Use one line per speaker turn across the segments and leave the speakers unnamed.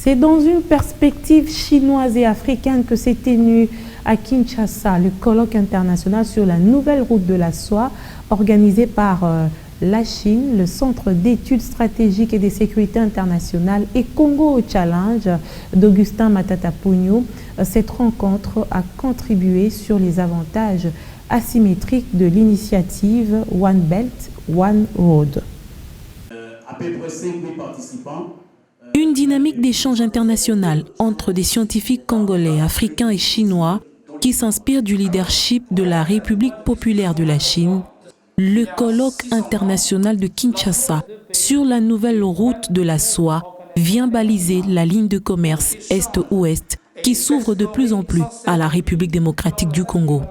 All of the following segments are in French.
C'est dans une perspective chinoise et africaine que s'est tenu à Kinshasa le colloque international sur la nouvelle route de la soie organisé par la Chine, le Centre d'études stratégiques et de sécurité internationale et Congo Challenge d'Augustin Matata Pugno. Cette rencontre a contribué sur les avantages asymétriques de l'initiative One Belt, One Road.
À peu près 5 000 participants.
Une dynamique d'échange international entre des scientifiques congolais, africains et chinois qui s'inspire du leadership de la République populaire de la Chine. Le colloque international de Kinshasa sur la nouvelle route de la soie vient baliser la ligne de commerce Est-Ouest qui s'ouvre de plus en plus à la République démocratique du Congo.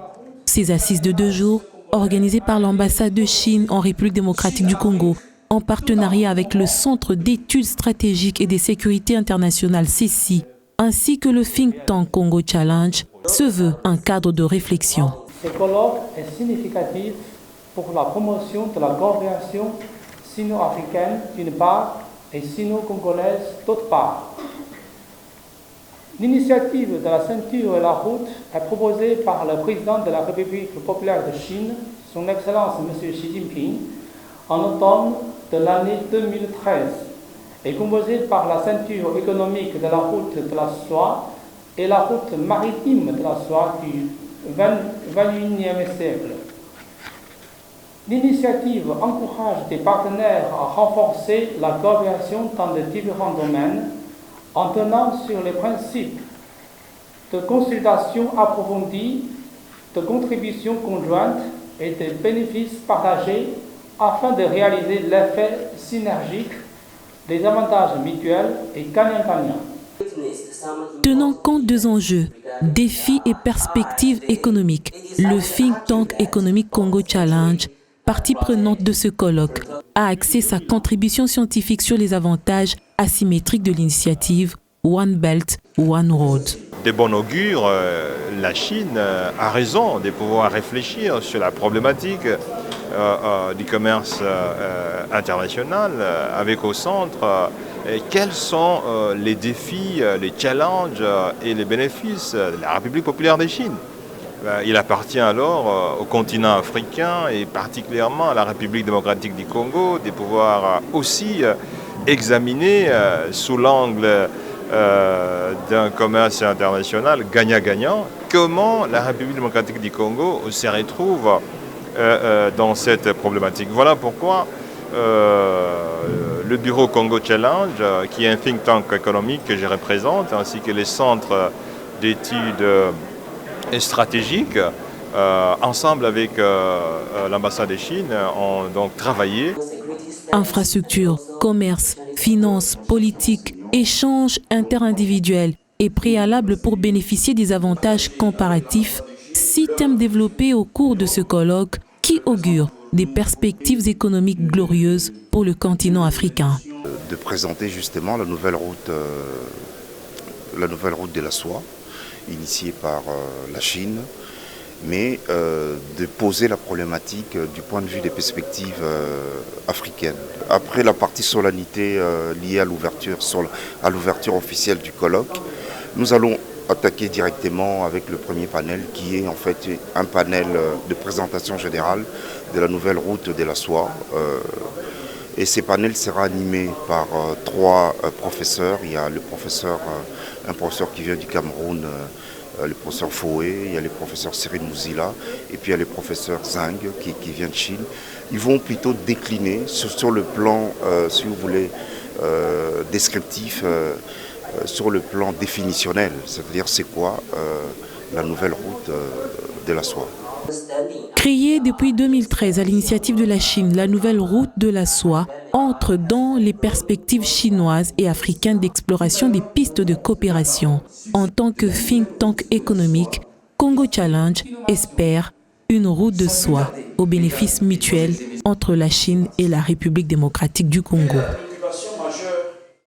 Ces assises de 2 jours, organisées par l'ambassade de Chine en République démocratique du Congo, en partenariat avec le Centre d'études stratégiques et de sécurité internationale CECI, ainsi que le think tank Congo Challenge, se veut un cadre de réflexion.
Ce colloque est significatif pour la promotion de la coopération sino-africaine d'une part et sino-congolaise d'autre part. L'initiative de la ceinture et la route est proposée par le président de la République populaire de Chine, son Excellence M. Xi Jinping, en automne de l'année 2013, est composée par la ceinture économique de la route de la soie et la route maritime de la soie du XXIe siècle. L'initiative encourage des partenaires à renforcer la coopération dans de différents domaines en tenant sur les principes de consultation approfondie, de contribution conjointe et de bénéfices partagés afin de réaliser l'effet synergique des avantages mutuels et gagnant-gagnant.
Tenant compte des enjeux, défis et perspectives économiques, le think tank économique Congo Challenge, partie prenante de ce colloque, a axé sa contribution scientifique sur les avantages asymétriques de l'initiative One Belt, One Road.
De bon augure, la Chine a raison de pouvoir réfléchir sur la problématique du commerce international avec au centre quels sont les défis, les challenges et les bénéfices de la République populaire de Chine. Il appartient alors au continent africain et particulièrement à la République démocratique du Congo de pouvoir aussi examiner sous l'angle d'un commerce international gagnant-gagnant comment la République démocratique du Congo se retrouve dans cette problématique. Voilà pourquoi le bureau Congo Challenge, qui est un think tank économique que je représente, ainsi que les centres d'études stratégiques, ensemble avec l'ambassade de Chine, ont donc travaillé.
Infrastructure, commerce, finances, politique, échanges interindividuels et préalables pour bénéficier des avantages comparatifs, 6 thèmes développés au cours de ce colloque qui augurent des perspectives économiques glorieuses pour le continent africain.
De présenter justement la nouvelle route de la soie, initiée par la Chine, mais de poser la problématique du point de vue des perspectives africaines. Après la partie solennité liée à l'ouverture officielle du colloque, nous allons attaquer directement avec le premier panel qui est en fait un panel de présentation générale de la nouvelle route de la soie. Et ces panels sera animé par 3 professeurs. Il y a un professeur qui vient du Cameroun, le professeur Foué, il y a le professeur Cyril Mouzila et puis il y a le professeur Zhang qui vient de Chine. Ils vont plutôt décliner sur le plan, si vous voulez, descriptif, sur le plan définitionnel, c'est-à-dire c'est quoi la nouvelle route de la soie.
Créée depuis 2013 à l'initiative de la Chine, la nouvelle route de la soie entre dans les perspectives chinoises et africaines d'exploration des pistes de coopération. En tant que think tank économique, Congo Challenge espère une route de soie au bénéfice mutuel entre la Chine et la République démocratique du Congo.